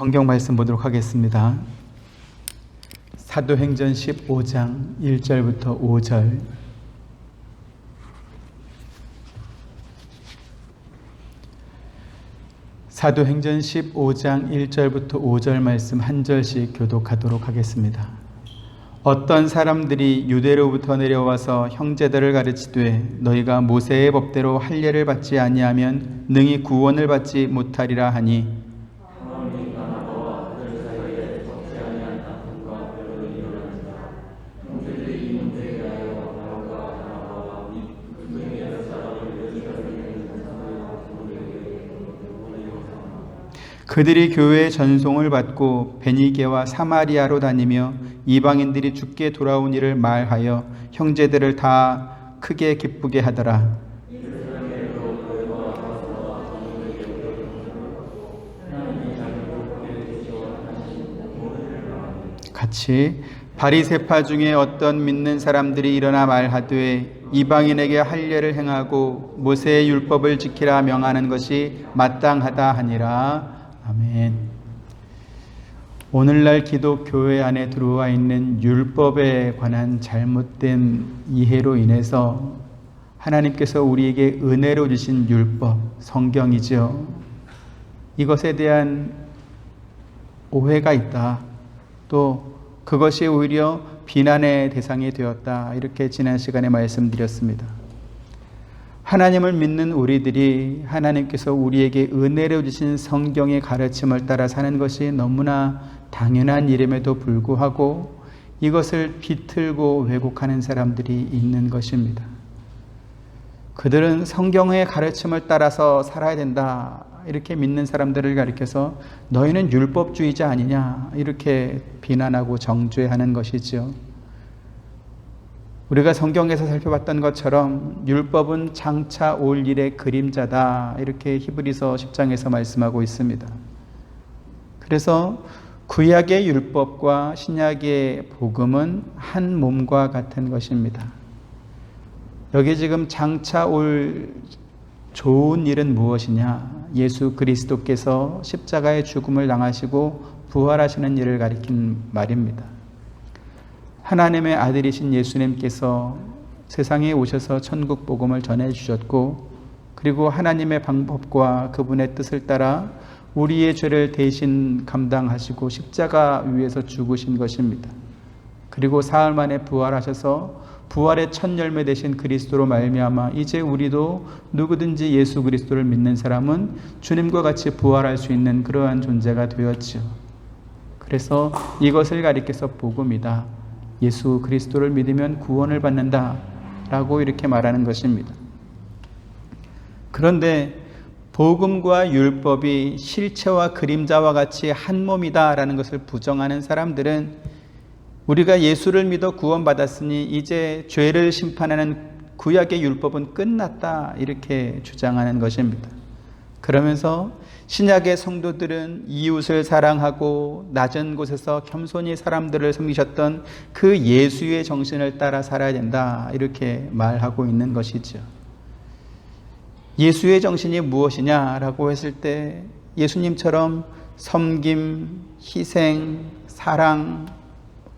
성경 말씀 보도록 하겠습니다. 사도행전 15장 1절부터 5절. 사도행전 15장 1절부터 5절 말씀 한 절씩 교독하도록 하겠습니다. 어떤 사람들이 유대로부터 내려와서 형제들을 가르치되 너희가 모세의 법대로 할례를 받지 아니하면 능히 구원을 받지 못하리라 하니 그들이 교회의 전송을 받고 베니게와 사마리아로 다니며 이방인들이 주께 돌아온 일을 말하여 형제들을 다 크게 기쁘게 하더라. 같이 바리새파 중에 어떤 믿는 사람들이 일어나 말하되 이방인에게 할례를 행하고 모세의 율법을 지키라 명하는 것이 마땅하다 하니라. 아멘. 오늘날 기독교회 안에 들어와 있는 율법에 관한 잘못된 이해로 인해서 하나님께서 우리에게 은혜로 주신 율법, 성경이죠. 이것에 대한 오해가 있다. 또 그것이 오히려 비난의 대상이 되었다. 이렇게 지난 시간에 말씀드렸습니다. 하나님을 믿는 우리들이 하나님께서 우리에게 은혜로 주신 성경의 가르침을 따라 사는 것이 너무나 당연한 일임에도 불구하고 이것을 비틀고 왜곡하는 사람들이 있는 것입니다. 그들은 성경의 가르침을 따라서 살아야 된다 이렇게 믿는 사람들을 가리켜서 너희는 율법주의자 아니냐 이렇게 비난하고 정죄하는 것이죠. 우리가 성경에서 살펴봤던 것처럼 율법은 장차 올 일의 그림자다 이렇게 히브리서 10장에서 말씀하고 있습니다. 그래서 구약의 율법과 신약의 복음은 한 몸과 같은 것입니다. 여기 지금 장차 올 좋은 일은 무엇이냐? 예수 그리스도께서 십자가의 죽음을 당하시고 부활하시는 일을 가리킨 말입니다. 하나님의 아들이신 예수님께서 세상에 오셔서 천국 복음을 전해주셨고 그리고 하나님의 방법과 그분의 뜻을 따라 우리의 죄를 대신 감당하시고 십자가 위에서 죽으신 것입니다. 그리고 사흘 만에 부활하셔서 부활의 첫 열매 되신 그리스도로 말미암아 이제 우리도 누구든지 예수 그리스도를 믿는 사람은 주님과 같이 부활할 수 있는 그러한 존재가 되었죠. 그래서 이것을 가리켜서 복음이다. 예수 그리스도를 믿으면 구원을 받는다 라고 이렇게 말하는 것입니다. 그런데 복음과 율법이 실체와 그림자와 같이 한 몸이다 라는 것을 부정하는 사람들은 우리가 예수를 믿어 구원받았으니 이제 죄를 심판하는 구약의 율법은 끝났다 이렇게 주장하는 것입니다. 그러면서 신약의 성도들은 이웃을 사랑하고 낮은 곳에서 겸손히 사람들을 섬기셨던 그 예수의 정신을 따라 살아야 된다 이렇게 말하고 있는 것이죠. 예수의 정신이 무엇이냐라고 했을 때 예수님처럼 섬김, 희생, 사랑,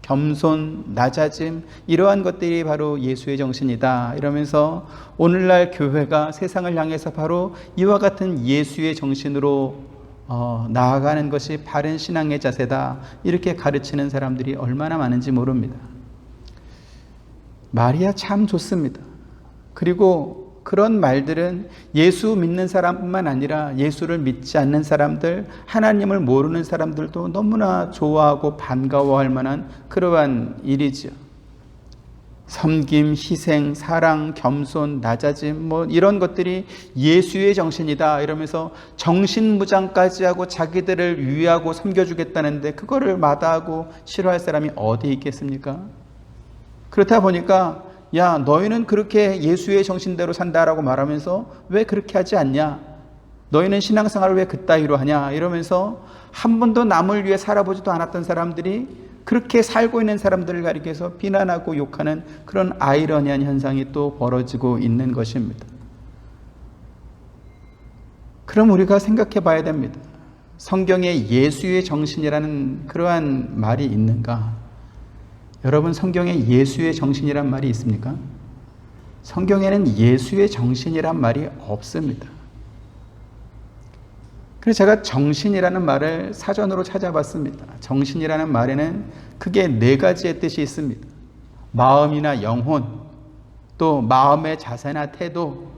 겸손, 낮아짐 이러한 것들이 바로 예수의 정신이다 이러면서 오늘날 교회가 세상을 향해서 바로 이와 같은 예수의 정신으로 나아가는 것이 바른 신앙의 자세다 이렇게 가르치는 사람들이 얼마나 많은지 모릅니다. 말이야 참 좋습니다. 그리고 그런 말들은 예수 믿는 사람뿐만 아니라 예수를 믿지 않는 사람들, 하나님을 모르는 사람들도 너무나 좋아하고 반가워할 만한 그러한 일이죠. 섬김, 희생, 사랑, 겸손, 낮아짐 이런 것들이 예수의 정신이다 이러면서 정신무장까지 하고 자기들을 위하고 섬겨주겠다는데 그거를 마다하고 싫어할 사람이 어디 있겠습니까? 그렇다 보니까 야 너희는 그렇게 예수의 정신대로 산다라고 말하면서 왜 그렇게 하지 않냐? 너희는 신앙생활을 왜 그따위로 하냐? 이러면서 한 번도 남을 위해 살아보지도 않았던 사람들이 그렇게 살고 있는 사람들을 가리켜서 비난하고 욕하는 그런 아이러니한 현상이 또 벌어지고 있는 것입니다. 그럼 우리가 생각해 봐야 됩니다. 성경에 예수의 정신이라는 그러한 말이 있는가? 여러분, 성경에 예수의 정신이란 말이 있습니까? 성경에는 예수의 정신이란 말이 없습니다. 그래서 제가 정신이라는 말을 사전으로 찾아봤습니다. 정신이라는 말에는 크게 4가지의 뜻이 있습니다. 마음이나 영혼, 또 마음의 자세나 태도,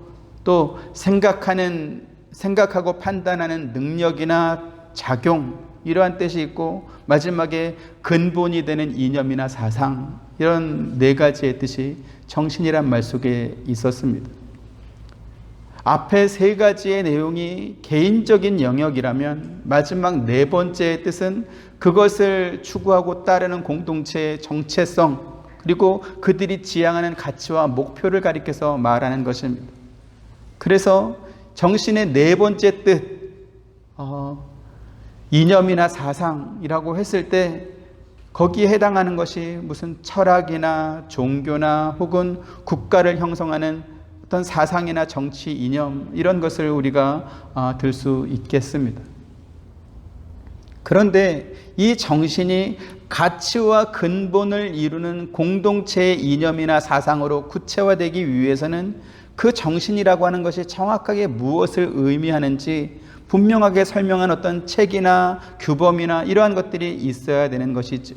또 생각하고 판단하는 능력이나 작용, 이러한 뜻이 있고, 마지막에 근본이 되는 이념이나 사상, 이런 4가지의 뜻이 정신이란 말 속에 있었습니다. 앞에 3가지의 내용이 개인적인 영역이라면 마지막 4번째의 뜻은 그것을 추구하고 따르는 공동체의 정체성, 그리고 그들이 지향하는 가치와 목표를 가리켜서 말하는 것입니다. 그래서 정신의 4번째 뜻, 이념이나 사상이라고 했을 때 거기에 해당하는 것이 무슨 철학이나 종교나 혹은 국가를 형성하는 어떤 사상이나 정치 이념, 이런 것을 우리가 들 수 있겠습니다. 그런데 이 정신이 가치와 근본을 이루는 공동체의 이념이나 사상으로 구체화되기 위해서는 그 정신이라고 하는 것이 정확하게 무엇을 의미하는지 분명하게 설명한 어떤 책이나 규범이나 이러한 것들이 있어야 되는 것이죠.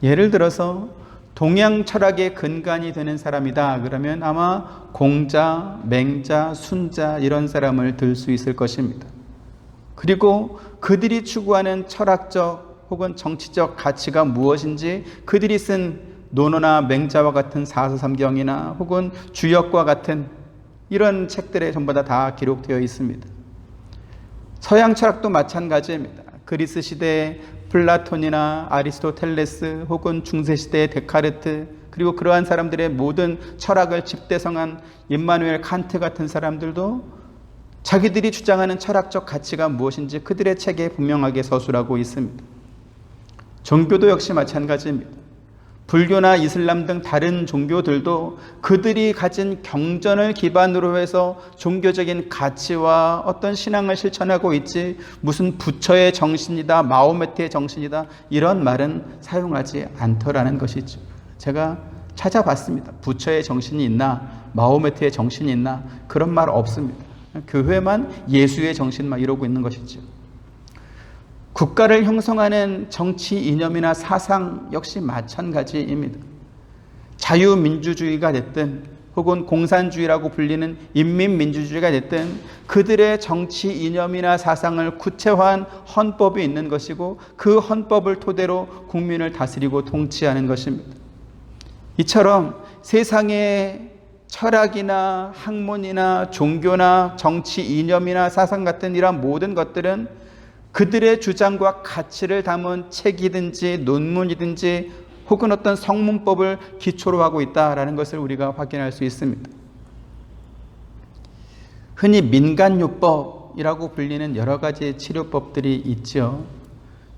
예를 들어서 동양 철학의 근간이 되는 사람이다 그러면 아마 공자, 맹자, 순자 이런 사람을 들 수 있을 것입니다. 그리고 그들이 추구하는 철학적 혹은 정치적 가치가 무엇인지 그들이 쓴 논어나 맹자와 같은 사서삼경이나 혹은 주역과 같은 이런 책들에 전부 다 기록되어 있습니다. 서양 철학도 마찬가지입니다. 그리스 시대의 플라톤이나 아리스토텔레스 혹은 중세시대의 데카르트, 그리고 그러한 사람들의 모든 철학을 집대성한 임마누엘 칸트 같은 사람들도 자기들이 주장하는 철학적 가치가 무엇인지 그들의 책에 분명하게 서술하고 있습니다. 종교도 역시 마찬가지입니다. 불교나 이슬람 등 다른 종교들도 그들이 가진 경전을 기반으로 해서 종교적인 가치와 어떤 신앙을 실천하고 있지, 무슨 부처의 정신이다, 마호메트의 정신이다, 이런 말은 사용하지 않더라는 것이죠. 제가 찾아봤습니다. 부처의 정신이 있나, 마호메트의 정신이 있나, 그런 말 없습니다. 교회만 예수의 정신만 이러고 있는 것이죠. 국가를 형성하는 정치 이념이나 사상 역시 마찬가지입니다. 자유민주주의가 됐든 혹은 공산주의라고 불리는 인민민주주의가 됐든 그들의 정치 이념이나 사상을 구체화한 헌법이 있는 것이고 그 헌법을 토대로 국민을 다스리고 통치하는 것입니다. 이처럼 세상의 철학이나 학문이나 종교나 정치 이념이나 사상 같은 이러한 모든 것들은 그들의 주장과 가치를 담은 책이든지 논문이든지 혹은 어떤 성문법을 기초로 하고 있다라는 것을 우리가 확인할 수 있습니다. 흔히 민간요법이라고 불리는 여러 가지 치료법들이 있죠.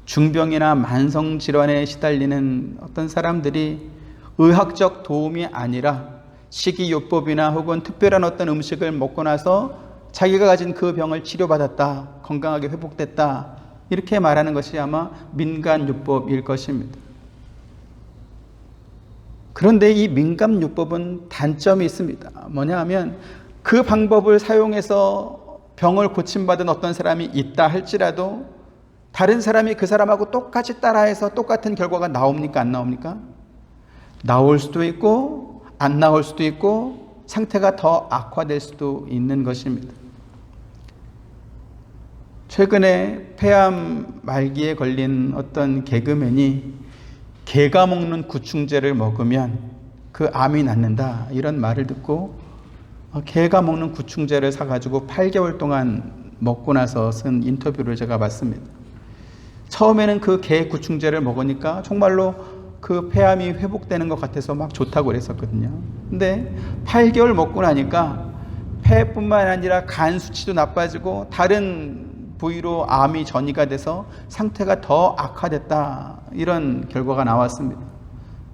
중병이나 만성질환에 시달리는 어떤 사람들이 의학적 도움이 아니라 식이요법이나 혹은 특별한 어떤 음식을 먹고 나서 자기가 가진 그 병을 치료받았다, 건강하게 회복됐다, 이렇게 말하는 것이 아마 민간요법일 것입니다. 그런데 이 민간요법은 단점이 있습니다. 뭐냐 하면 그 방법을 사용해서 병을 고침받은 어떤 사람이 있다 할지라도 다른 사람이 그 사람하고 똑같이 따라해서 똑같은 결과가 나옵니까? 안 나옵니까? 나올 수도 있고 안 나올 수도 있고 상태가 더 악화될 수도 있는 것입니다. 최근에 폐암 말기에 걸린 어떤 개그맨이 개가 먹는 구충제를 먹으면 그 암이 낫는다, 이런 말을 듣고 개가 먹는 구충제를 사가지고 8개월 동안 먹고 나서 쓴 인터뷰를 제가 봤습니다. 처음에는 그 개 구충제를 먹으니까 정말로 그 폐암이 회복되는 것 같아서 막 좋다고 그랬었거든요. 근데 8개월 먹고 나니까 폐뿐만 아니라 간 수치도 나빠지고 다른 부위로 암이 전이가 돼서 상태가 더 악화됐다, 이런 결과가 나왔습니다.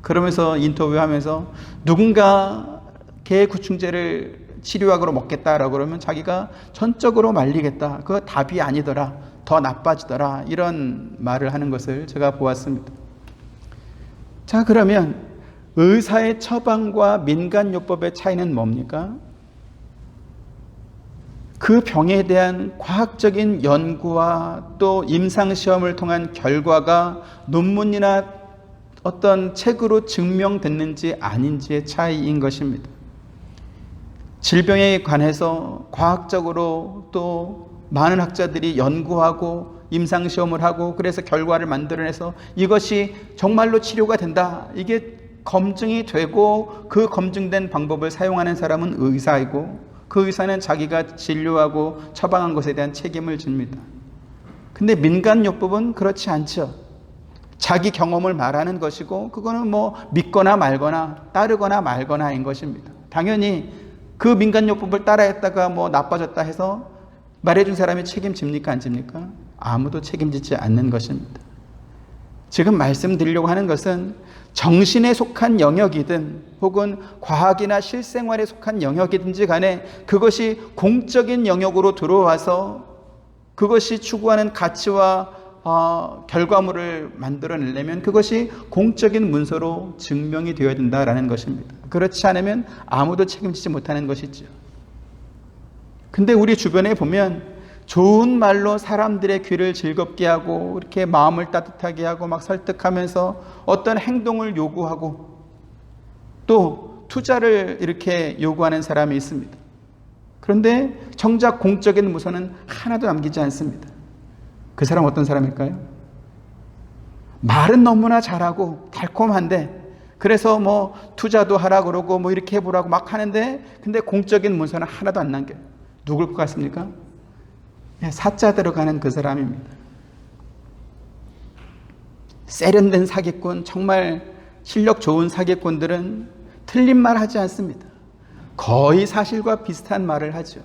그러면서 인터뷰하면서 누군가 개 구충제를 치료약으로 먹겠다라고 그러면 자기가 전적으로 말리겠다, 그거 답이 아니더라, 더 나빠지더라. 이런 말을 하는 것을 제가 보았습니다. 자, 그러면 의사의 처방과 민간요법의 차이는 뭡니까? 그 병에 대한 과학적인 연구와 또 임상시험을 통한 결과가 논문이나 어떤 책으로 증명됐는지 아닌지의 차이인 것입니다. 질병에 관해서 과학적으로 또 많은 학자들이 연구하고 임상시험을 하고 그래서 결과를 만들어내서 이것이 정말로 치료가 된다. 이게 검증이 되고 그 검증된 방법을 사용하는 사람은 의사이고 그 의사는 자기가 진료하고 처방한 것에 대한 책임을 집니다. 근데 민간요법은 그렇지 않죠. 자기 경험을 말하는 것이고 그거는 뭐 믿거나 말거나 따르거나 말거나인 것입니다. 당연히 그 민간요법을 따라했다가 뭐 나빠졌다 해서 말해준 사람이 책임집니까? 안 집니까? 아무도 책임지지 않는 것입니다. 지금 말씀드리려고 하는 것은 정신에 속한 영역이든 혹은 과학이나 실생활에 속한 영역이든지 간에 그것이 공적인 영역으로 들어와서 그것이 추구하는 가치와 결과물을 만들어내려면 그것이 공적인 문서로 증명이 되어야 된다라는 것입니다. 그렇지 않으면 아무도 책임지지 못하는 것이죠. 근데 우리 주변에 보면 좋은 말로 사람들의 귀를 즐겁게 하고 이렇게 마음을 따뜻하게 하고 막 설득하면서 어떤 행동을 요구하고 또 투자를 이렇게 요구하는 사람이 있습니다. 그런데 정작 공적인 문서는 하나도 남기지 않습니다. 그 사람 어떤 사람일까요? 말은 너무나 잘하고 달콤한데 그래서 뭐 투자도 하라고 그러고 뭐 이렇게 해보라고 막 하는데 근데 공적인 문서는 하나도 안 남겨요. 누굴 것 같습니까? 사자 들어가는 그 사람입니다. 세련된 사기꾼, 정말 실력 좋은 사기꾼들은 틀린 말 하지 않습니다. 거의 사실과 비슷한 말을 하죠.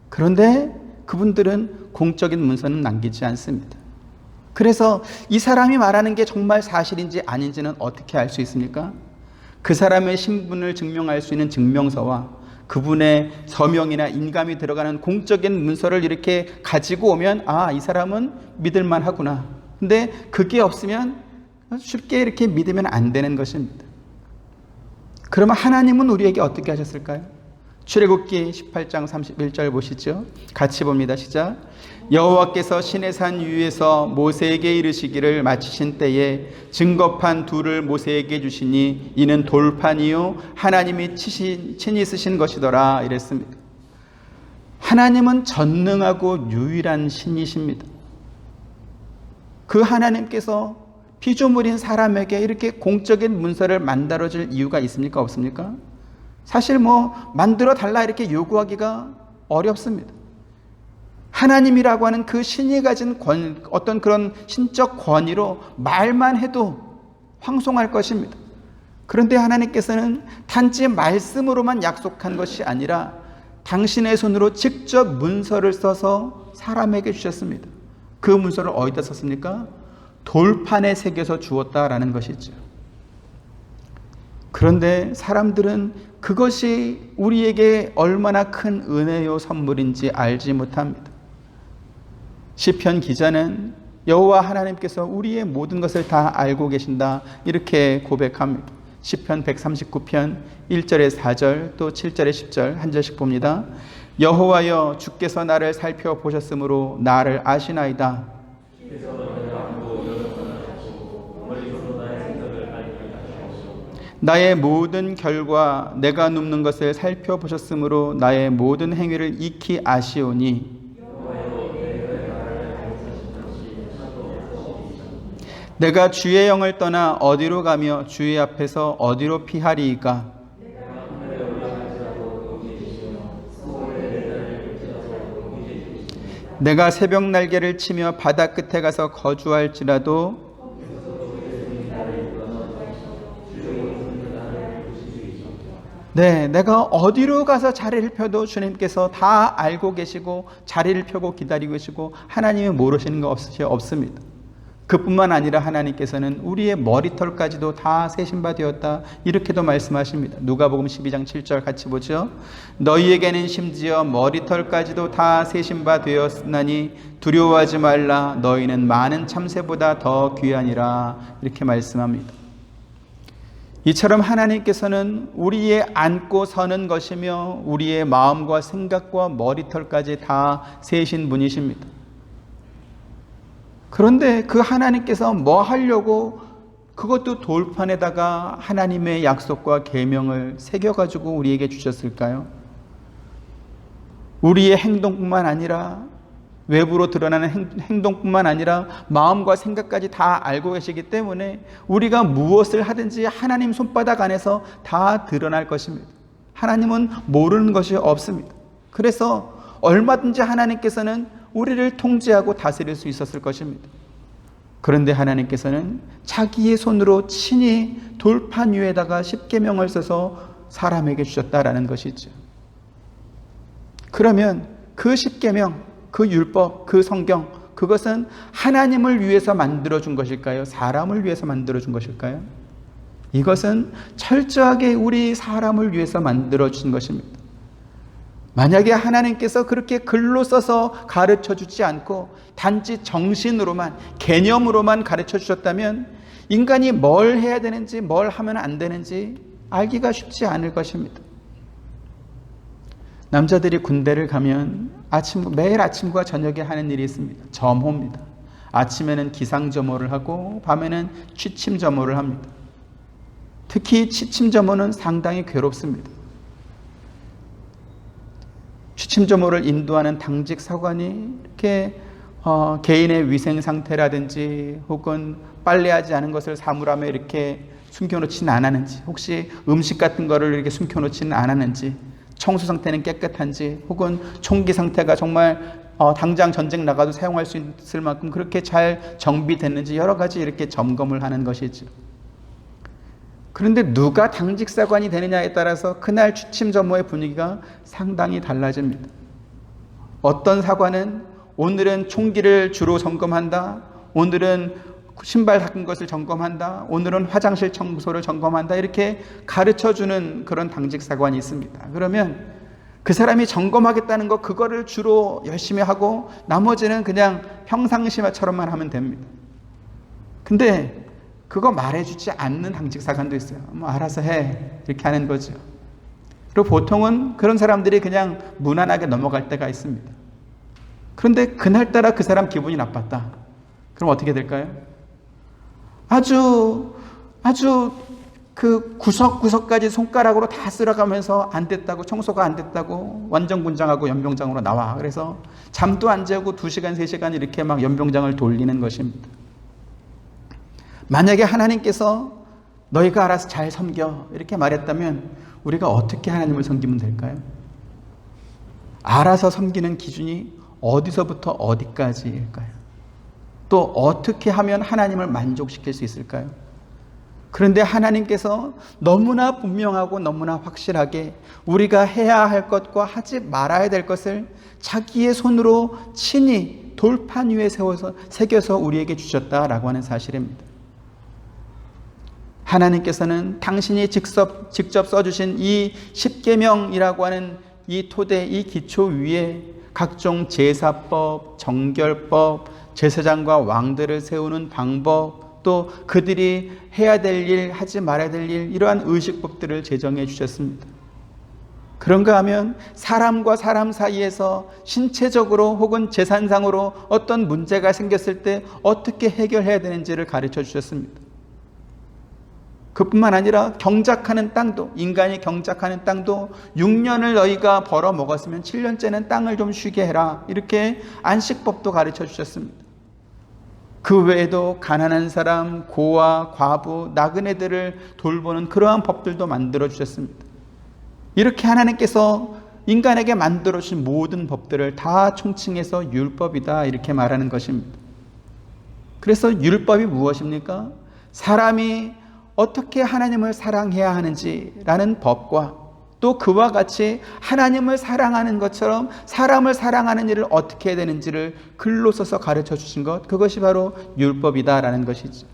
그런데 그분들은 공적인 문서는 남기지 않습니다. 그래서 이 사람이 말하는 게 정말 사실인지 아닌지는 어떻게 알 수 있습니까? 그 사람의 신분을 증명할 수 있는 증명서와 그분의 서명이나 인감이 들어가는 공적인 문서를 이렇게 가지고 오면 아, 이 사람은 믿을만 하구나. 근데 그게 없으면 쉽게 이렇게 믿으면 안 되는 것입니다. 그러면 하나님은 우리에게 어떻게 하셨을까요? 출애굽기 18장 31절 보시죠. 같이 봅니다. 시작. 여호와께서 시내산 위에서 모세에게 이르시기를 마치신 때에 증거판 둘을 모세에게 주시니 이는 돌판이요 하나님이 친히 쓰신 것이더라 이랬습니다. 하나님은 전능하고 유일한 신이십니다. 그 하나님께서 피조물인 사람에게 이렇게 공적인 문서를 만들어줄 이유가 있습니까? 없습니까? 사실 뭐 만들어 달라 이렇게 요구하기가 어렵습니다. 하나님이라고 하는 그 신이 가진 어떤 그런 신적 권위로 말만 해도 황송할 것입니다. 그런데 하나님께서는 단지 말씀으로만 약속한 것이 아니라 당신의 손으로 직접 문서를 써서 사람에게 주셨습니다. 그 문서를 어디다 썼습니까? 돌판에 새겨서 주었다라는 것이죠. 그런데 사람들은 그것이 우리에게 얼마나 큰 은혜요 선물인지 알지 못합니다. 시편 기자는 여호와 하나님께서 우리의 모든 것을 다 알고 계신다 이렇게 고백합니다. 시편 139편 1절에 4절 또 7절에 10절 한 절씩 봅니다. 여호와여 주께서 나를 살펴보셨으므로 나를 아시나이다. 나의 모든 결과 내가 눕는 것을 살펴보셨으므로 나의 모든 행위를 익히 아시오니 내가 주의 영을 떠나 어디로 가며 주의 앞에서 어디로 피하리이까? 내가 새벽 날개를 치며 바다 끝에 가서 거주할지라도 내가 어디로 가서 자리를 펴도 주님께서 다 알고 계시고 자리를 펴고 기다리고 계시고 하나님이 모르시는 거 없습니다. 그뿐만 아니라 하나님께서는 우리의 머리털까지도 다 세신 바 되었다, 이렇게도 말씀하십니다. 누가복음 12장 7절 같이 보죠. 너희에게는 심지어 머리털까지도 다 세신 바 되었으니 두려워하지 말라. 너희는 많은 참새보다 더 귀하니라. 이렇게 말씀합니다. 이처럼 하나님께서는 우리의 앉고 서는 것이며 우리의 마음과 생각과 머리털까지 다 세신 분이십니다. 그런데 그 하나님께서 뭐 하려고 그것도 돌판에다가 하나님의 약속과 계명을 새겨가지고 우리에게 주셨을까요? 우리의 행동뿐만 아니라 외부로 드러나는 행동뿐만 아니라 마음과 생각까지 다 알고 계시기 때문에 우리가 무엇을 하든지 하나님 손바닥 안에서 다 드러날 것입니다. 하나님은 모르는 것이 없습니다. 그래서 얼마든지 하나님께서는 우리를 통제하고 다스릴 수 있었을 것입니다. 그런데 하나님께서는 자기의 손으로 친히 돌판 위에다가 십계명을 써서 사람에게 주셨다라는 것이죠. 그러면 그 십계명, 그 율법, 그 성경, 그것은 하나님을 위해서 만들어준 것일까요? 사람을 위해서 만들어준 것일까요? 이것은 철저하게 우리 사람을 위해서 만들어준 것입니다. 만약에 하나님께서 그렇게 글로 써서 가르쳐 주지 않고 단지 정신으로만, 개념으로만 가르쳐 주셨다면 인간이 뭘 해야 되는지, 뭘 하면 안 되는지 알기가 쉽지 않을 것입니다. 남자들이 군대를 가면 매일 아침과 저녁에 하는 일이 있습니다. 점호입니다. 아침에는 기상점호를 하고 밤에는 취침점호를 합니다. 특히 취침점호는 상당히 괴롭습니다. 취침점호를 인도하는 당직 사관이 이렇게 개인의 위생 상태라든지 혹은 빨래하지 않은 것을 사물함에 이렇게 숨겨놓지는 않았는지, 혹시 음식 같은 거를 이렇게 숨겨놓지는 않았는지, 청소 상태는 깨끗한지, 혹은 총기 상태가 정말 당장 전쟁 나가도 사용할 수 있을 만큼 그렇게 잘 정비됐는지 여러 가지 이렇게 점검을 하는 것이죠. 그런데 누가 당직사관이 되느냐에 따라서 그날 취침점호의 분위기가 상당히 달라집니다. 어떤 사관은 오늘은 총기를 주로 점검한다, 오늘은 신발 닦은 것을 점검한다, 오늘은 화장실 청소를 점검한다, 이렇게 가르쳐주는 그런 당직사관이 있습니다. 그러면 그 사람이 점검하겠다는 거 그거를 주로 열심히 하고 나머지는 그냥 평상시처럼만 하면 됩니다. 근데 그거 말해주지 않는 당직사관도 있어요. 뭐 알아서 해, 이렇게 하는 거죠. 그리고 보통은 그런 사람들이 그냥 무난하게 넘어갈 때가 있습니다. 그런데 그날따라 그 사람 기분이 나빴다. 그럼 어떻게 될까요? 아주 그 구석구석까지 손가락으로 다 쓸어가면서 안 됐다고, 청소가 안 됐다고 완전군장하고 연병장으로 나와. 그래서 잠도 안 자고 2시간, 3시간 이렇게 막 연병장을 돌리는 것입니다. 만약에 하나님께서 너희가 알아서 잘 섬겨 이렇게 말했다면 우리가 어떻게 하나님을 섬기면 될까요? 알아서 섬기는 기준이 어디서부터 어디까지일까요? 또 어떻게 하면 하나님을 만족시킬 수 있을까요? 그런데 하나님께서 너무나 분명하고 너무나 확실하게 우리가 해야 할 것과 하지 말아야 될 것을 자기의 손으로 친히 돌판 위에 새겨서 우리에게 주셨다라고 하는 사실입니다. 하나님께서는 당신이 직접 써주신 이 십계명이라고 하는 이 토대, 이 기초 위에 각종 제사법, 정결법, 제사장과 왕들을 세우는 방법, 또 그들이 해야 될 일, 하지 말아야 될 일, 이러한 의식법들을 제정해 주셨습니다. 그런가 하면 사람과 사람 사이에서 신체적으로 혹은 재산상으로 어떤 문제가 생겼을 때 어떻게 해결해야 되는지를 가르쳐 주셨습니다. 그뿐만 아니라 경작하는 땅도, 인간이 경작하는 땅도 6년을 너희가 벌어 먹었으면 7년째는 땅을 좀 쉬게 해라, 이렇게 안식법도 가르쳐 주셨습니다. 그 외에도 가난한 사람, 고아, 과부, 나그네들을 돌보는 그러한 법들도 만들어 주셨습니다. 이렇게 하나님께서 인간에게 만들어 주신 모든 법들을 다 총칭해서 율법이다, 이렇게 말하는 것입니다. 그래서 율법이 무엇입니까? 사람이 어떻게 하나님을 사랑해야 하는지라는 법과 또 그와 같이 하나님을 사랑하는 것처럼 사람을 사랑하는 일을 어떻게 해야 되는지를 글로 써서 가르쳐 주신 것, 그것이 바로 율법이다라는 것이죠.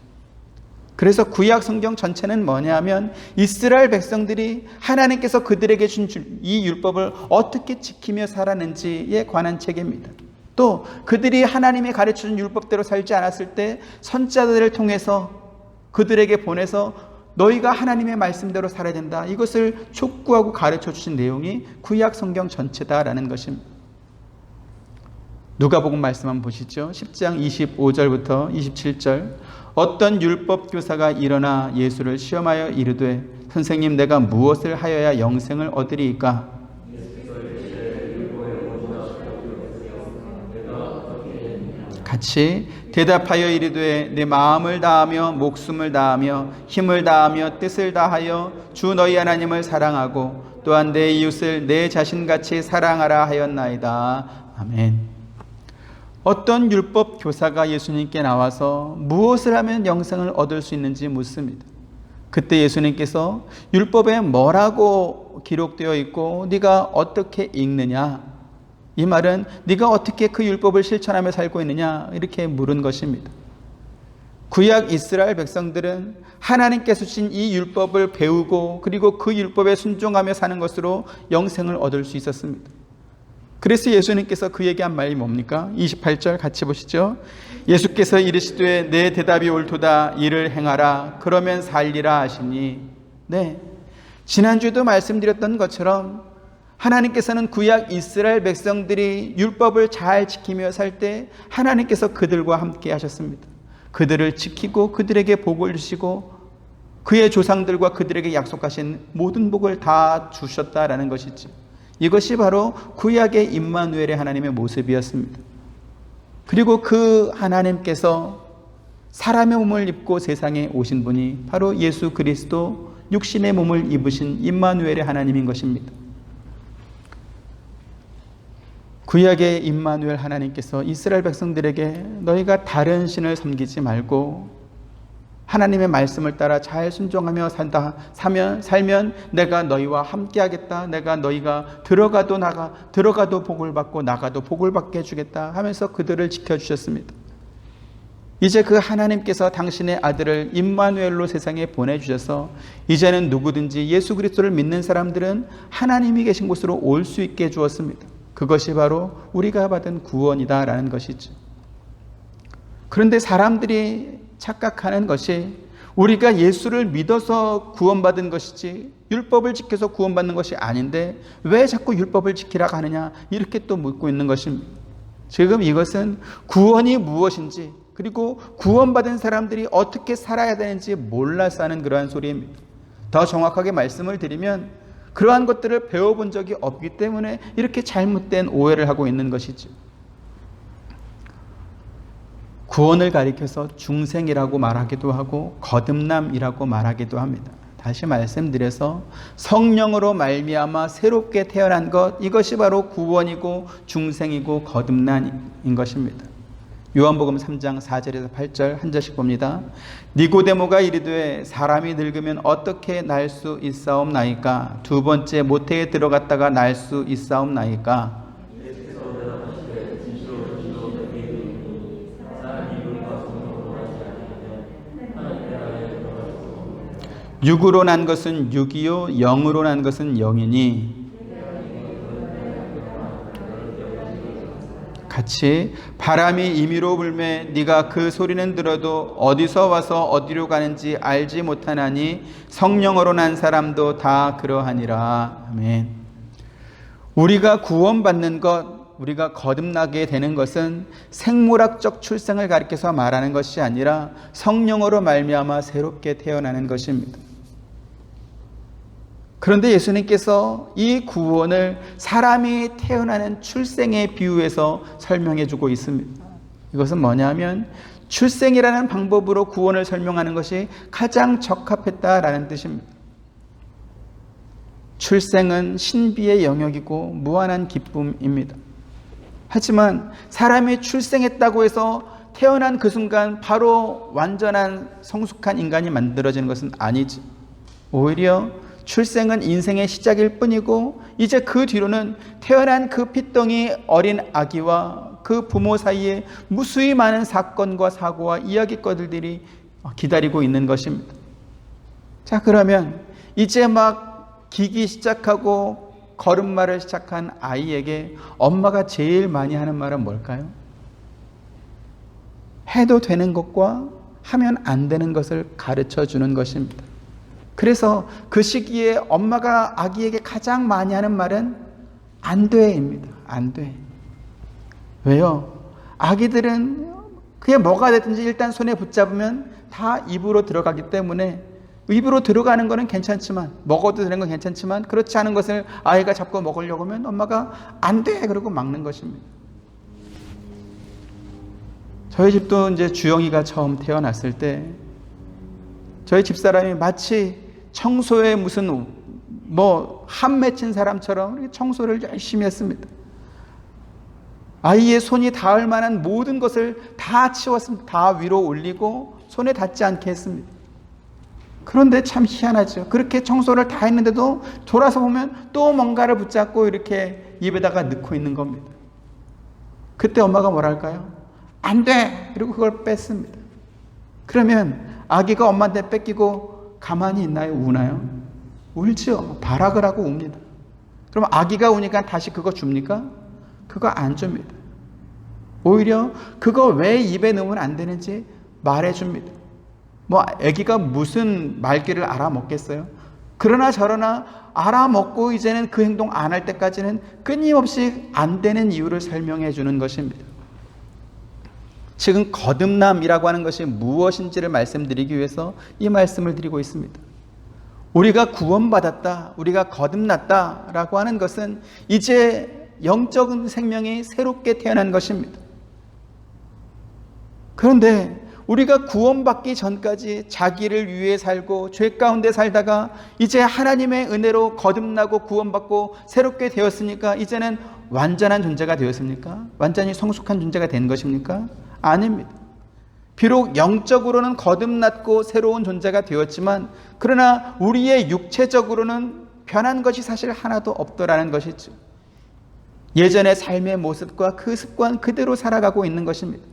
그래서 구약 성경 전체는 뭐냐면 이스라엘 백성들이 하나님께서 그들에게 준 이 율법을 어떻게 지키며 살았는지에 관한 책입니다. 또 그들이 하나님이 가르쳐준 율법대로 살지 않았을 때 선지자들을 통해서 그들에게 보내서 너희가 하나님의 말씀대로 살아야 된다, 이것을 촉구하고 가르쳐 주신 내용이 구약 성경 전체다라는 것입니다. 누가복음 말씀 한번 보시죠. 10장 25절부터 27절. 어떤 율법 교사가 일어나 예수를 시험하여 이르되 선생님, 내가 무엇을 하여야 영생을 얻으리이까? 같이 대답하여 이르되 내 마음을 다하며 목숨을 다하며 힘을 다하며 뜻을 다하여 주 너희 하나님을 사랑하고 또한 내 이웃을 내 자신같이 사랑하라 하였나이다. 아멘. 어떤 율법 교사가 예수님께 나와서 무엇을 하면 영생을 얻을 수 있는지 묻습니다. 그때 예수님께서 율법에 뭐라고 기록되어 있고 네가 어떻게 읽느냐, 이 말은 네가 어떻게 그 율법을 실천하며 살고 있느냐, 이렇게 물은 것입니다. 구약 이스라엘 백성들은 하나님께서 주신 이 율법을 배우고 그리고 그 율법에 순종하며 사는 것으로 영생을 얻을 수 있었습니다. 그래서 예수님께서 그에게 한 말이 뭡니까? 28절 같이 보시죠. 예수께서 이르시되 내 대답이 옳도다, 이를 행하라, 그러면 살리라 하시니. 네, 지난주에도 말씀드렸던 것처럼 하나님께서는 구약 이스라엘 백성들이 율법을 잘 지키며 살 때 하나님께서 그들과 함께 하셨습니다. 그들을 지키고 그들에게 복을 주시고 그의 조상들과 그들에게 약속하신 모든 복을 다 주셨다라는 것이죠. 이것이 바로 구약의 임마누엘의 하나님의 모습이었습니다. 그리고 그 하나님께서 사람의 몸을 입고 세상에 오신 분이 바로 예수 그리스도, 육신의 몸을 입으신 임마누엘의 하나님인 것입니다. 구약의 임마누엘 하나님께서 이스라엘 백성들에게 너희가 다른 신을 섬기지 말고 하나님의 말씀을 따라 잘 순종하며 살면 내가 너희와 함께하겠다, 내가 너희가 들어가도 복을 받고 나가도 복을 받게 해주겠다 하면서 그들을 지켜주셨습니다. 이제 그 하나님께서 당신의 아들을 임마누엘로 세상에 보내주셔서 이제는 누구든지 예수 그리스도를 믿는 사람들은 하나님이 계신 곳으로 올 수 있게 해주었습니다. 그것이 바로 우리가 받은 구원이다라는 것이죠. 그런데 사람들이 착각하는 것이 우리가 예수를 믿어서 구원받은 것이지 율법을 지켜서 구원받는 것이 아닌데 왜 자꾸 율법을 지키라고 하느냐, 이렇게 또 묻고 있는 것입니다. 지금 이것은 구원이 무엇인지 그리고 구원받은 사람들이 어떻게 살아야 되는지 몰라서 하는 그러한 소리입니다. 더 정확하게 말씀을 드리면 그러한 것들을 배워본 적이 없기 때문에 이렇게 잘못된 오해를 하고 있는 것이죠. 구원을 가리켜서 중생이라고 말하기도 하고 거듭남이라고 말하기도 합니다. 다시 말씀드려서 성령으로 말미암아 새롭게 태어난 것, 이것이 바로 구원이고 중생이고 거듭남인 것입니다. 요한복음 3장 4절에서 8절 한 절씩 봅니다. 니고데모가 이르되 사람이 늙으면 어떻게 날 수 있사옵나이까? 두 번째 모태에 들어갔다가 날 수 있사옵나이까? 육으로 난 것은 육이요 영으로 난 것은 영이니. 같이 바람이 임의로 불매 네가 그 소리는 들어도 어디서 와서 어디로 가는지 알지 못하나니 성령으로 난 사람도 다 그러하니라. 아멘. 우리가 구원받는 것, 우리가 거듭나게 되는 것은 생물학적 출생을 가리켜서 말하는 것이 아니라 성령으로 말미암아 새롭게 태어나는 것입니다. 그런데 예수님께서 이 구원을 사람이 태어나는 출생에 비유해서 설명해 주고 있습니다. 이것은 뭐냐면 출생이라는 방법으로 구원을 설명하는 것이 가장 적합했다라는 뜻입니다. 출생은 신비의 영역이고 무한한 기쁨입니다. 하지만 사람이 출생했다고 해서 태어난 그 순간 바로 완전한 성숙한 인간이 만들어지는 것은 아니지. 오히려 출생은 인생의 시작일 뿐이고 이제 그 뒤로는 태어난 그 핏덩이 어린 아기와 그 부모 사이에 무수히 많은 사건과 사고와 이야기거리들이 기다리고 있는 것입니다. 자, 그러면 이제 막 기기 시작하고 걸음마를 시작한 아이에게 엄마가 제일 많이 하는 말은 뭘까요? 해도 되는 것과 하면 안 되는 것을 가르쳐 주는 것입니다. 그래서 그 시기에 엄마가 아기에게 가장 많이 하는 말은 안 돼입니다. 안 돼. 왜요? 아기들은 그게 뭐가 됐든지 일단 손에 붙잡으면 다 입으로 들어가기 때문에 입으로 들어가는 거는 괜찮지만, 먹어도 되는 건 괜찮지만 그렇지 않은 것을 아이가 잡고 먹으려고 하면 엄마가 안 돼 그러고 막는 것입니다. 저희 집도 이제 주영이가 처음 태어났을 때 저희 집사람이 마치 청소에 무슨 한 맺힌 사람처럼 청소를 열심히 했습니다. 아이의 손이 닿을 만한 모든 것을 다 치웠습니다. 다 위로 올리고 손에 닿지 않게 했습니다. 그런데 참 희한하죠. 그렇게 청소를 다 했는데도 돌아서 보면 또 뭔가를 붙잡고 이렇게 입에다가 넣고 있는 겁니다. 그때 엄마가 뭐랄까요? 안 돼! 그리고 그걸 뺐습니다. 그러면 아기가 엄마한테 뺏기고 가만히 있나요? 우나요? 울죠. 발악을 하고 웁니다. 그럼 아기가 우니까 다시 그거 줍니까? 그거 안 줍니다. 오히려 그거 왜 입에 넣으면 안 되는지 말해줍니다. 아기가 무슨 말귀를 알아먹겠어요? 그러나 저러나 알아먹고 이제는 그 행동 안 할 때까지는 끊임없이 안 되는 이유를 설명해 주는 것입니다. 지금 거듭남이라고 하는 것이 무엇인지를 말씀드리기 위해서 이 말씀을 드리고 있습니다. 우리가 구원받았다, 우리가 거듭났다라고 하는 것은 이제 영적인 생명이 새롭게 태어난 것입니다. 그런데 우리가 구원받기 전까지 자기를 위해 살고 죄 가운데 살다가 이제 하나님의 은혜로 거듭나고 구원받고 새롭게 되었으니까 이제는 완전한 존재가 되었습니까? 완전히 성숙한 존재가 된 것입니까? 아닙니다. 비록 영적으로는 거듭났고 새로운 존재가 되었지만 그러나 우리의 육체적으로는 변한 것이 사실 하나도 없더라는 것이죠. 예전의 삶의 모습과 그 습관 그대로 살아가고 있는 것입니다.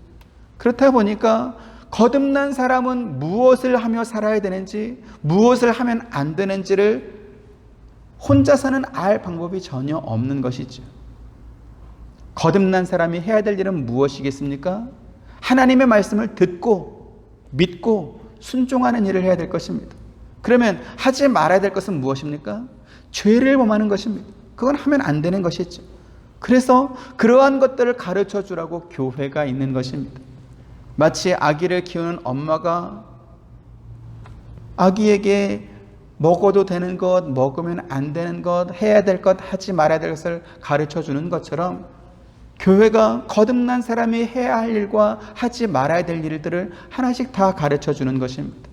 그렇다 보니까 거듭난 사람은 무엇을 하며 살아야 되는지 무엇을 하면 안 되는지를 혼자서는 알 방법이 전혀 없는 것이죠. 거듭난 사람이 해야 될 일은 무엇이겠습니까? 하나님의 말씀을 듣고 믿고 순종하는 일을 해야 될 것입니다. 그러면 하지 말아야 될 것은 무엇입니까? 죄를 범하는 것입니다. 그건 하면 안 되는 것이죠. 그래서 그러한 것들을 가르쳐 주라고 교회가 있는 것입니다. 마치 아기를 키우는 엄마가 아기에게 먹어도 되는 것, 먹으면 안 되는 것, 해야 될 것, 하지 말아야 될 것을 가르쳐 주는 것처럼 교회가 거듭난 사람이 해야 할 일과 하지 말아야 될 일들을 하나씩 다 가르쳐 주는 것입니다.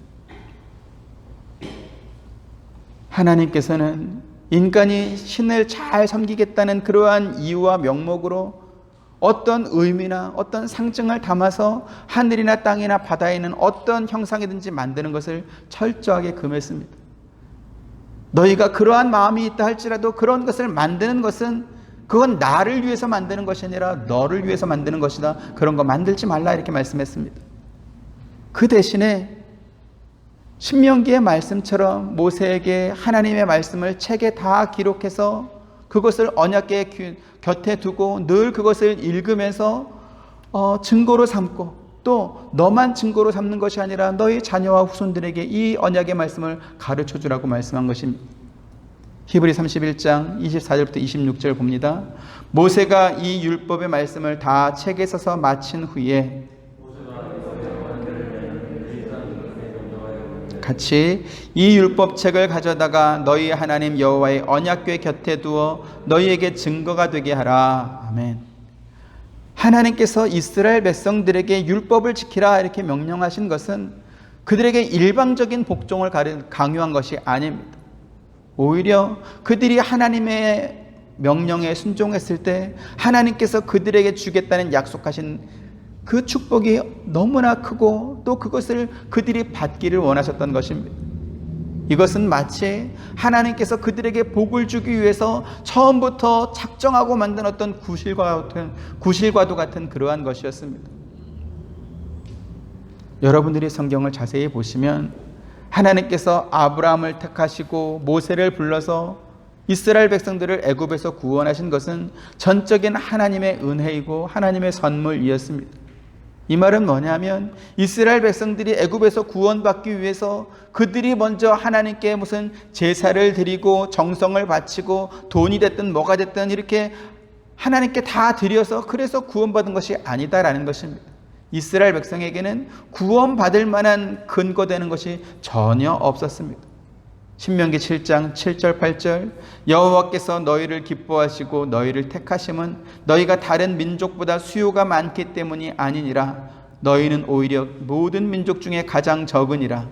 하나님께서는 인간이 신을 잘 섬기겠다는 그러한 이유와 명목으로 어떤 의미나 어떤 상징을 담아서 하늘이나 땅이나 바다에 있는 어떤 형상이든지 만드는 것을 철저하게 금했습니다. 너희가 그러한 마음이 있다 할지라도 그런 것을 만드는 것은 그건 나를 위해서 만드는 것이 아니라 너를 위해서 만드는 것이다. 그런 거 만들지 말라 이렇게 말씀했습니다. 그 대신에 신명기의 말씀처럼 모세에게 하나님의 말씀을 책에 다 기록해서 그것을 언약궤 곁에 두고 늘 그것을 읽으면서 증거로 삼고 또 너만 증거로 삼는 것이 아니라 너희 자녀와 후손들에게 이 언약의 말씀을 가르쳐 주라고 말씀한 것입니다. 히브리 31장 24절부터 26절 봅니다. 모세가 이 율법의 말씀을 다 책에 써서 마친 후에 같이 이 율법책을 가져다가 너희 하나님 여호와의 언약궤 곁에 두어 너희에게 증거가 되게 하라. 아멘. 하나님께서 이스라엘 백성들에게 율법을 지키라 이렇게 명령하신 것은 그들에게 일방적인 복종을 강요한 것이 아닙니다. 오히려 그들이 하나님의 명령에 순종했을 때 하나님께서 그들에게 주겠다는 약속하신 그 축복이 너무나 크고 또 그것을 그들이 받기를 원하셨던 것입니다. 이것은 마치 하나님께서 그들에게 복을 주기 위해서 처음부터 작정하고 만든 어떤 구실과도 같은 그러한 것이었습니다. 여러분들이 성경을 자세히 보시면 하나님께서 아브라함을 택하시고 모세를 불러서 이스라엘 백성들을 애굽에서 구원하신 것은 전적인 하나님의 은혜이고 하나님의 선물이었습니다. 이 말은 뭐냐면 이스라엘 백성들이 애굽에서 구원받기 위해서 그들이 먼저 하나님께 무슨 제사를 드리고 정성을 바치고 돈이 됐든 뭐가 됐든 이렇게 하나님께 다 드려서 그래서 구원받은 것이 아니다라는 것입니다. 이스라엘 백성에게는 구원받을 만한 근거되는 것이 전혀 없었습니다. 신명기 7장 7절 8절 여호와께서 너희를 기뻐하시고 너희를 택하심은 너희가 다른 민족보다 수요가 많기 때문이 아니니라. 너희는 오히려 모든 민족 중에 가장 적으니라.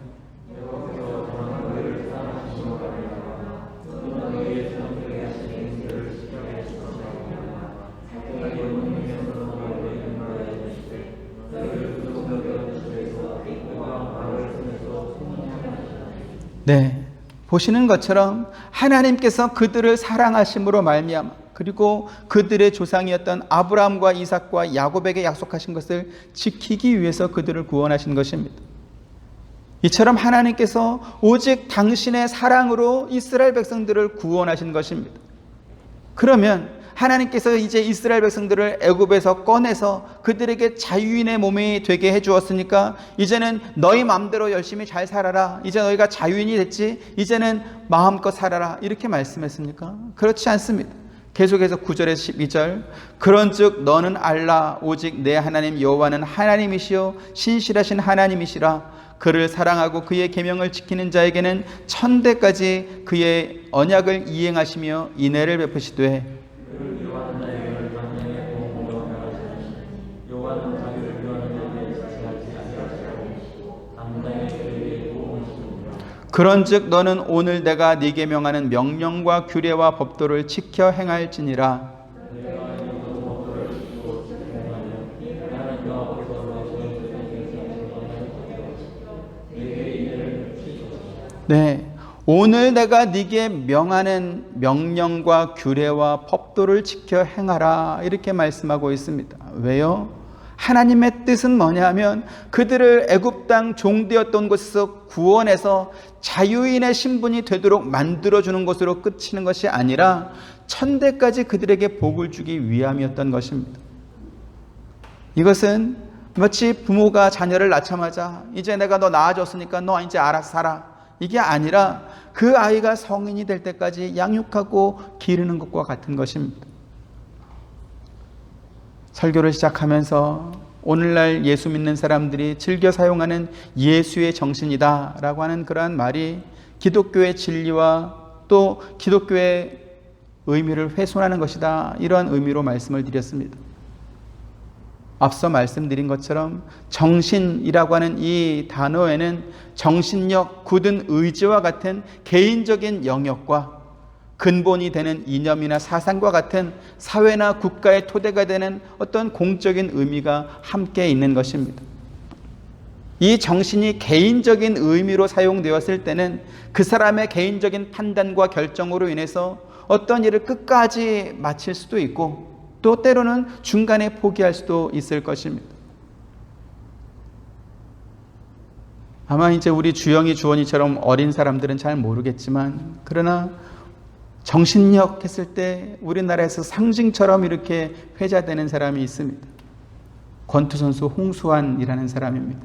네, 보시는 것처럼 하나님께서 그들을 사랑하심으로 말미암아 그리고 그들의 조상이었던 아브라함과 이삭과 야곱에게 약속하신 것을 지키기 위해서 그들을 구원하신 것입니다. 이처럼 하나님께서 오직 당신의 사랑으로 이스라엘 백성들을 구원하신 것입니다. 그러면 하나님께서 이제 이스라엘 백성들을 애굽에서 꺼내서 그들에게 자유인의 몸이 되게 해주었으니까 이제는 너희 마음대로 열심히 잘 살아라. 이제 너희가 자유인이 됐지. 이제는 마음껏 살아라. 이렇게 말씀했습니까? 그렇지 않습니다. 계속해서 9절에서 12절 그런즉 너는 알라 오직 내 하나님 여호와는 하나님이시요 신실하신 하나님이시라. 그를 사랑하고 그의 계명을 지키는 자에게는 천대까지 그의 언약을 이행하시며 인애를 베푸시되 그런즉 너는 오늘 내가 네게 명하는 명령과 규례와 법도를 지켜 행할지니라. 네, 오늘 내가 네게 명하는 명령과 규례와 법도를 지켜 행하라 이렇게 말씀하고 있습니다. 왜요? 하나님의 뜻은 뭐냐면 그들을 애굽 땅 종되었던 곳에서 구원해서 자유인의 신분이 되도록 만들어주는 것으로 끝이는 것이 아니라 천대까지 그들에게 복을 주기 위함이었던 것입니다. 이것은 마치 부모가 자녀를 낳자마자 이제 내가 너 낳아줬으니까 너 이제 알아서 살아. 이게 아니라 그 아이가 성인이 될 때까지 양육하고 기르는 것과 같은 것입니다. 설교를 시작하면서 오늘날 예수 믿는 사람들이 즐겨 사용하는 예수의 정신이다 라고 하는 그러한 말이 기독교의 진리와 또 기독교의 의미를 훼손하는 것이다 이러한 의미로 말씀을 드렸습니다. 앞서 말씀드린 것처럼 정신이라고 하는 이 단어에는 정신력, 굳은 의지와 같은 개인적인 영역과 근본이 되는 이념이나 사상과 같은 사회나 국가의 토대가 되는 어떤 공적인 의미가 함께 있는 것입니다. 이 정신이 개인적인 의미로 사용되었을 때는 그 사람의 개인적인 판단과 결정으로 인해서 어떤 일을 끝까지 마칠 수도 있고 또 때로는 중간에 포기할 수도 있을 것입니다. 아마 이제 우리 주영이 주원이처럼 어린 사람들은 잘 모르겠지만 그러나 정신력 했을 때 우리나라에서 상징처럼 이렇게 회자되는 사람이 있습니다. 권투 선수 홍수환이라는 사람입니다.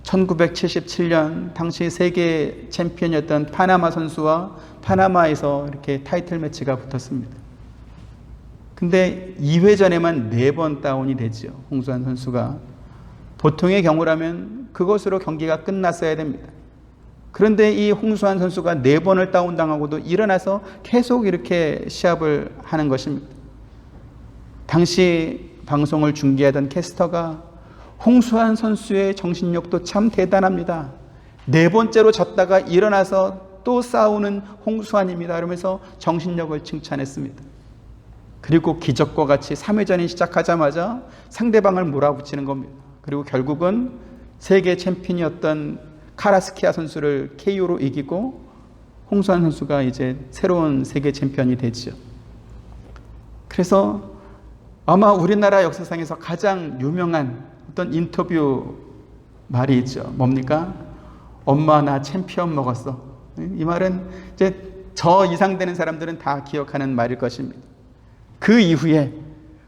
1977년 당시 세계 챔피언이었던 파나마 선수와 파나마에서 이렇게 타이틀 매치가 붙었습니다. 근데 2회전에만 4번 다운이 되죠. 홍수환 선수가. 보통의 경우라면 그것으로 경기가 끝났어야 됩니다. 그런데 이 홍수환 선수가 4번을 다운당하고도 일어나서 계속 이렇게 시합을 하는 것입니다. 당시 방송을 중계하던 캐스터가 홍수환 선수의 정신력도 참 대단합니다. 4번째로 졌다가 일어나서 또 싸우는 홍수환입니다. 그러면서 정신력을 칭찬했습니다. 그리고 기적과 같이 3회전이 시작하자마자 상대방을 몰아붙이는 겁니다. 그리고 결국은 세계 챔피언이었던 카라스키아 선수를 KO로 이기고 홍수환 선수가 이제 새로운 세계 챔피언이 되죠. 그래서 아마 우리나라 역사상에서 가장 유명한 어떤 인터뷰 말이 있죠. 뭡니까? 엄마 나 챔피언 먹었어. 이 말은 이제 저 이상 되는 사람들은 다 기억하는 말일 것입니다. 그 이후에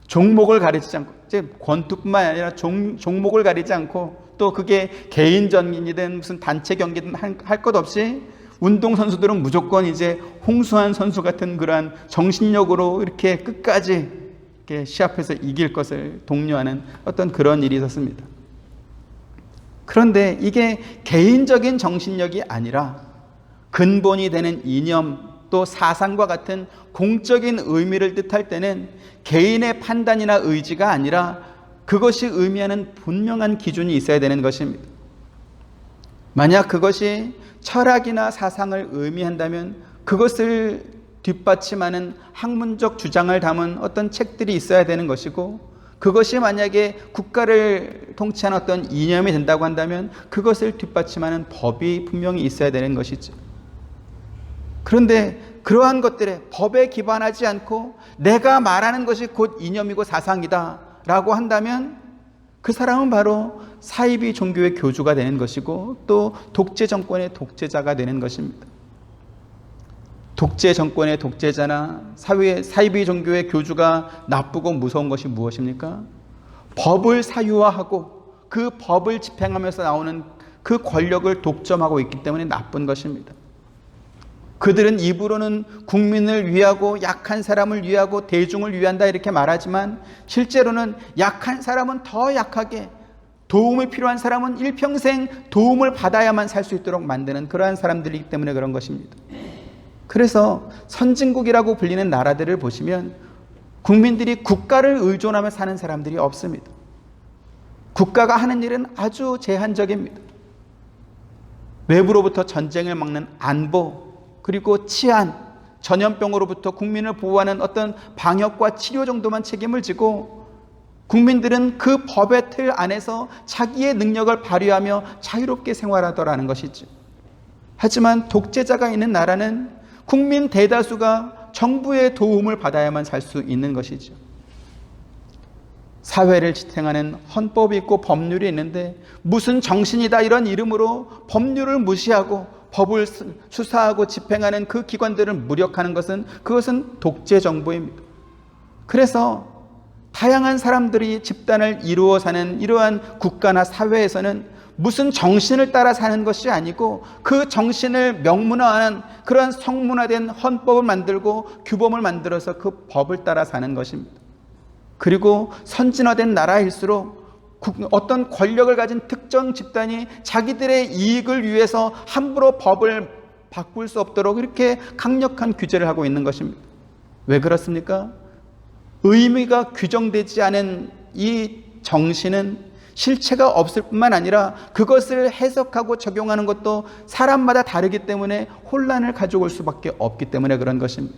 종목을 가리지 않고, 이제 권투뿐만 아니라 종목을 가리지 않고, 또 그게 개인전이든 무슨 단체 경기든 할 것 없이 운동선수들은 무조건 이제 홍수환 선수 같은 그러한 정신력으로 이렇게 끝까지 이렇게 시합해서 이길 것을 독려하는 어떤 그런 일이 있었습니다. 그런데 이게 개인적인 정신력이 아니라 근본이 되는 이념 또 사상과 같은 공적인 의미를 뜻할 때는 개인의 판단이나 의지가 아니라 그것이 의미하는 분명한 기준이 있어야 되는 것입니다. 만약 그것이 철학이나 사상을 의미한다면 그것을 뒷받침하는 학문적 주장을 담은 어떤 책들이 있어야 되는 것이고, 그것이 만약에 국가를 통치하는 어떤 이념이 된다고 한다면 그것을 뒷받침하는 법이 분명히 있어야 되는 것이죠. 그런데 그러한 것들에 법에 기반하지 않고 내가 말하는 것이 곧 이념이고 사상이다 라고 한다면 그 사람은 바로 사이비 종교의 교주가 되는 것이고 또 독재 정권의 독재자가 되는 것입니다. 독재 정권의 독재자나 사이비 종교의 교주가 나쁘고 무서운 것이 무엇입니까? 법을 사유화하고 그 법을 집행하면서 나오는 그 권력을 독점하고 있기 때문에 나쁜 것입니다. 그들은 입으로는 국민을 위하고 약한 사람을 위하고 대중을 위한다 이렇게 말하지만 실제로는 약한 사람은 더 약하게, 도움이 필요한 사람은 일평생 도움을 받아야만 살 수 있도록 만드는 그러한 사람들이기 때문에 그런 것입니다. 그래서 선진국이라고 불리는 나라들을 보시면 국민들이 국가를 의존하며 사는 사람들이 없습니다. 국가가 하는 일은 아주 제한적입니다. 외부로부터 전쟁을 막는 안보, 그리고 치안, 전염병으로부터 국민을 보호하는 어떤 방역과 치료 정도만 책임을 지고 국민들은 그 법의 틀 안에서 자기의 능력을 발휘하며 자유롭게 생활하더라는 것이죠. 하지만 독재자가 있는 나라는 국민 대다수가 정부의 도움을 받아야만 살 수 있는 것이죠. 사회를 지탱하는 헌법이 있고 법률이 있는데 무슨 정신이다 이런 이름으로 법률을 무시하고 법을 수사하고 집행하는 그 기관들을 무력하는 것은 그것은 독재 정부입니다. 그래서 다양한 사람들이 집단을 이루어 사는 이러한 국가나 사회에서는 무슨 정신을 따라 사는 것이 아니고 그 정신을 명문화하는 그런 성문화된 헌법을 만들고 규범을 만들어서 그 법을 따라 사는 것입니다. 그리고 선진화된 나라일수록 어떤 권력을 가진 특정 집단이 자기들의 이익을 위해서 함부로 법을 바꿀 수 없도록 이렇게 강력한 규제를 하고 있는 것입니다. 왜 그렇습니까? 의미가 규정되지 않은 이 정신은 실체가 없을 뿐만 아니라 그것을 해석하고 적용하는 것도 사람마다 다르기 때문에 혼란을 가져올 수밖에 없기 때문에 그런 것입니다.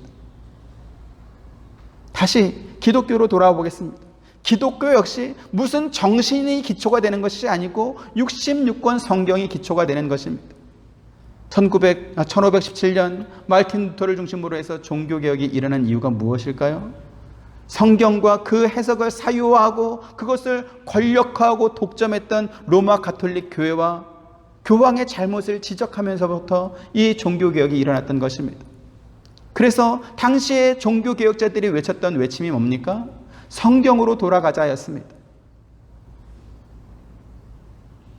다시 기독교로 돌아와 보겠습니다. 기독교 역시 무슨 정신이 기초가 되는 것이 아니고 66권 성경이 기초가 되는 것입니다. 1517년 마르틴 루터를 중심으로 해서 종교개혁이 일어난 이유가 무엇일까요? 성경과 그 해석을 사유화하고 그것을 권력화하고 독점했던 로마 가톨릭 교회와 교황의 잘못을 지적하면서부터 이 종교개혁이 일어났던 것입니다. 그래서 당시에 종교개혁자들이 외쳤던 외침이 뭡니까? 성경으로 돌아가자였습니다.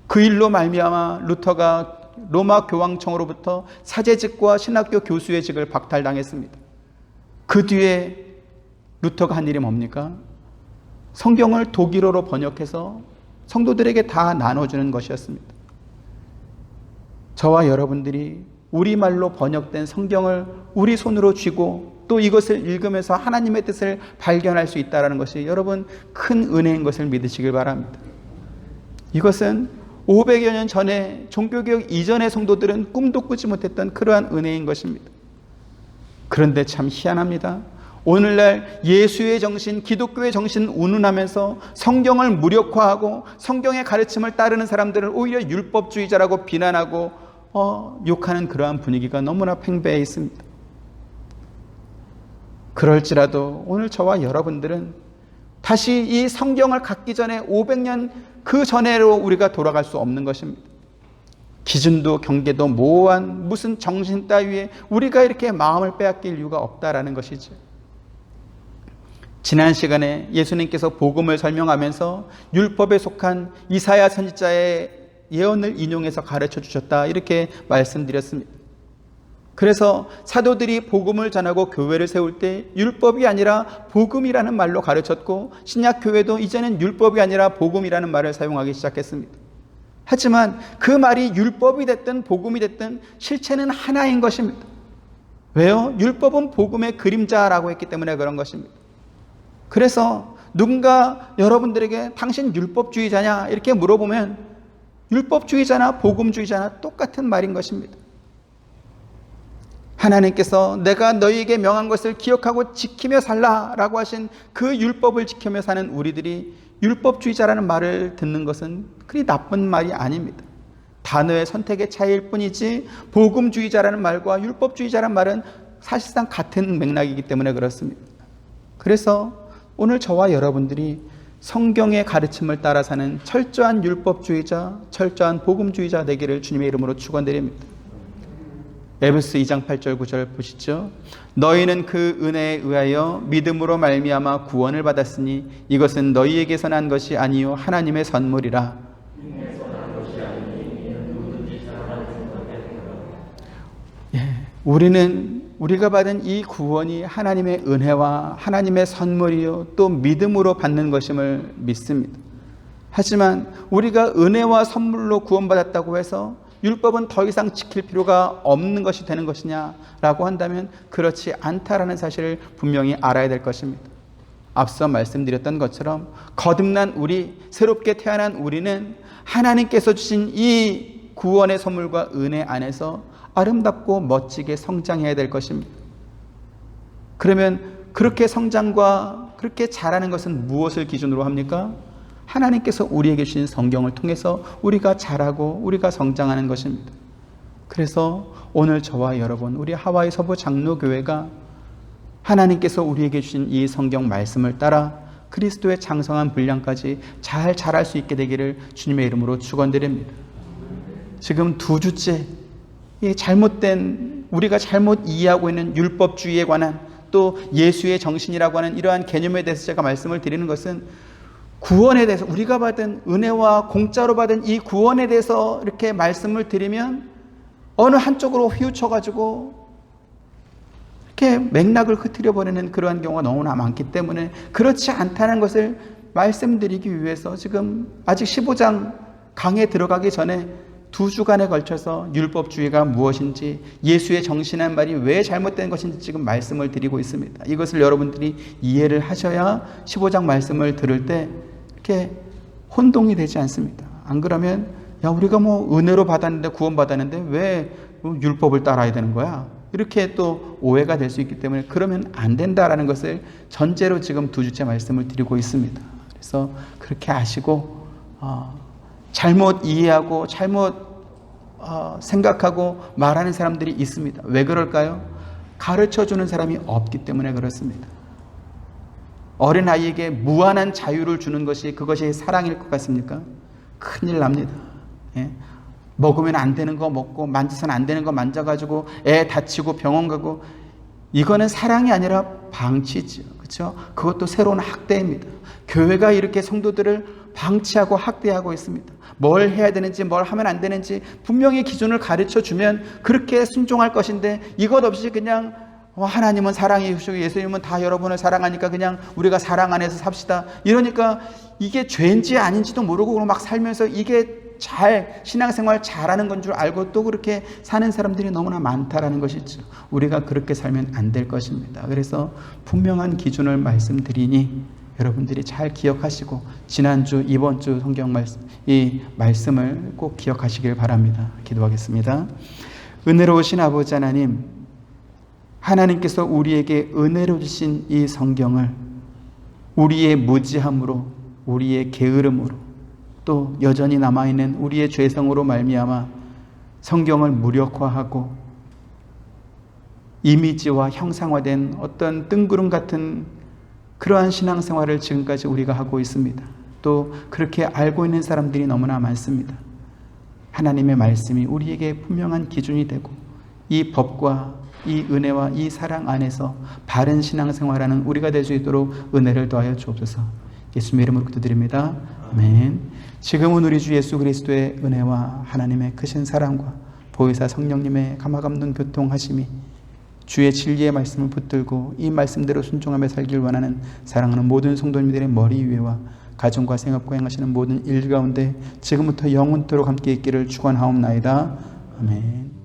그 일로 말미암아 루터가 로마 교황청으로부터 사제직과 신학교 교수의 직을 박탈당했습니다. 그 뒤에 루터가 한 일이 뭡니까? 성경을 독일어로 번역해서 성도들에게 다 나눠주는 것이었습니다. 저와 여러분들이 우리말로 번역된 성경을 우리 손으로 쥐고 또 이것을 읽으면서 하나님의 뜻을 발견할 수 있다는 것이 여러분 큰 은혜인 것을 믿으시길 바랍니다. 이것은 500여 년 전에 종교개혁 이전의 성도들은 꿈도 꾸지 못했던 그러한 은혜인 것입니다. 그런데 참 희한합니다. 오늘날 예수의 정신, 기독교의 정신 운운하면서 성경을 무력화하고 성경의 가르침을 따르는 사람들을 오히려 율법주의자라고 비난하고 욕하는 그러한 분위기가 너무나 팽배해 있습니다. 그럴지라도 오늘 저와 여러분들은 다시 이 성경을 갖기 전에 500년 그 전에로 우리가 돌아갈 수 없는 것입니다. 기준도 경계도 모호한 무슨 정신 따위에 우리가 이렇게 마음을 빼앗길 이유가 없다라는 것이죠. 지난 시간에 예수님께서 복음을 설명하면서 율법에 속한 이사야 선지자의 예언을 인용해서 가르쳐 주셨다, 이렇게 말씀드렸습니다. 그래서 사도들이 복음을 전하고 교회를 세울 때 율법이 아니라 복음이라는 말로 가르쳤고, 신약 교회도 이제는 율법이 아니라 복음이라는 말을 사용하기 시작했습니다. 하지만 그 말이 율법이 됐든 복음이 됐든 실체는 하나인 것입니다. 왜요? 율법은 복음의 그림자라고 했기 때문에 그런 것입니다. 그래서 누군가 여러분들에게 당신 율법주의자냐 이렇게 물어보면 율법주의자나 복음주의자나 똑같은 말인 것입니다. 하나님께서 내가 너희에게 명한 것을 기억하고 지키며 살라라고 하신 그 율법을 지키며 사는 우리들이 율법주의자라는 말을 듣는 것은 그리 나쁜 말이 아닙니다. 단어의 선택의 차이일 뿐이지 복음주의자라는 말과 율법주의자라는 말은 사실상 같은 맥락이기 때문에 그렇습니다. 그래서 오늘 저와 여러분들이 성경의 가르침을 따라 사는 철저한 율법주의자, 철저한 복음주의자 되기를 주님의 이름으로 축원드립니다. 에베소 2장 8절 9절 보시죠. 너희는 그 은혜에 의하여 믿음으로 말미암아 구원을 받았으니 이것은 너희에게서 난 것이 아니요 하나님의 선물이라. 우리가 받은 이 구원이 하나님의 은혜와 하나님의 선물이요 또 믿음으로 받는 것임을 믿습니다. 하지만 우리가 은혜와 선물로 구원받았다고 해서 율법은 더 이상 지킬 필요가 없는 것이 되는 것이냐라고 한다면 그렇지 않다라는 사실을 분명히 알아야 될 것입니다. 앞서 말씀드렸던 것처럼 거듭난 우리, 새롭게 태어난 우리는 하나님께서 주신 이 구원의 선물과 은혜 안에서 아름답고 멋지게 성장해야 될 것입니다. 그러면 그렇게 성장과 그렇게 자라는 것은 무엇을 기준으로 합니까? 하나님께서 우리에게 주신 성경을 통해서 우리가 자라고 우리가 성장하는 것입니다. 그래서 오늘 저와 여러분, 우리 하와이 서부 장로교회가 하나님께서 우리에게 주신 이 성경 말씀을 따라 그리스도의 장성한 분량까지 잘 자랄 수 있게 되기를 주님의 이름으로 축원드립니다. 지금 2주째 잘못된, 우리가 잘못 이해하고 있는 율법주의에 관한 또 예수의 정신이라고 하는 이러한 개념에 대해서 제가 말씀을 드리는 것은 구원에 대해서, 우리가 받은 은혜와 공짜로 받은 이 구원에 대해서 이렇게 말씀을 드리면 어느 한쪽으로 휘우쳐가지고 이렇게 맥락을 흐트려버리는 그러한 경우가 너무나 많기 때문에 그렇지 않다는 것을 말씀드리기 위해서 지금 아직 15장 강에 들어가기 전에 2주간에 걸쳐서 율법주의가 무엇인지, 예수의 정신한 말이 왜 잘못된 것인지 지금 말씀을 드리고 있습니다. 이것을 여러분들이 이해를 하셔야 15장 말씀을 들을 때 이렇게 혼동이 되지 않습니다. 안 그러면 우리가 은혜로 받았는데, 구원받았는데 왜 율법을 따라야 되는 거야? 이렇게 또 오해가 될 수 있기 때문에 그러면 안 된다라는 것을 전제로 지금 2주째 말씀을 드리고 있습니다. 그래서 그렇게 아시고 잘못 이해하고 잘못 생각하고 말하는 사람들이 있습니다. 왜 그럴까요? 가르쳐주는 사람이 없기 때문에 그렇습니다. 어린아이에게 무한한 자유를 주는 것이 그것이 사랑일 것 같습니까? 큰일 납니다. 먹으면 안 되는 거 먹고 만져서는 안 되는 거 만져가지고 애 다치고 병원 가고, 이거는 사랑이 아니라 방치죠. 그렇죠? 그것도 새로운 학대입니다. 교회가 이렇게 성도들을 방치하고 학대하고 있습니다. 뭘 해야 되는지 뭘 하면 안 되는지 분명히 기준을 가르쳐주면 그렇게 순종할 것인데, 이것 없이 그냥 하나님은 사랑이시고 예수님은 다 여러분을 사랑하니까 그냥 우리가 사랑 안에서 삽시다, 이러니까 이게 죄인지 아닌지도 모르고 막 살면서 이게 잘 신앙생활 잘하는 건 줄 알고 또 그렇게 사는 사람들이 너무나 많다라는 것이죠. 우리가 그렇게 살면 안 될 것입니다. 그래서 분명한 기준을 말씀드리니 여러분들이 잘 기억하시고 지난주 이번 주 성경 말씀, 이 말씀을 꼭 기억하시길 바랍니다. 기도하겠습니다. 은혜로우신 아버지 하나님, 하나님께서 우리에게 은혜로 주신 이 성경을 우리의 무지함으로, 우리의 게으름으로, 또 여전히 남아있는 우리의 죄성으로 말미암아 성경을 무력화하고 이미지와 형상화된 어떤 뜬구름 같은 그러한 신앙생활을 지금까지 우리가 하고 있습니다. 또 그렇게 알고 있는 사람들이 너무나 많습니다. 하나님의 말씀이 우리에게 분명한 기준이 되고 이 법과 이 은혜와 이 사랑 안에서 바른 신앙생활하는 우리가 될 수 있도록 은혜를 더하여 주옵소서. 예수님의 이름으로 기도드립니다. 아멘. 지금은 우리 주 예수 그리스도의 은혜와 하나님의 크신 사랑과 보혜사 성령님의 감화감동 교통하심이 주의 진리의 말씀을 붙들고 이 말씀대로 순종하며 살길 원하는 사랑하는 모든 성도님들의 머리 위에와 가정과 생업과 행하시는 모든 일 가운데 지금부터 영원토록 함께 있기를 축원하옵나이다. 아멘.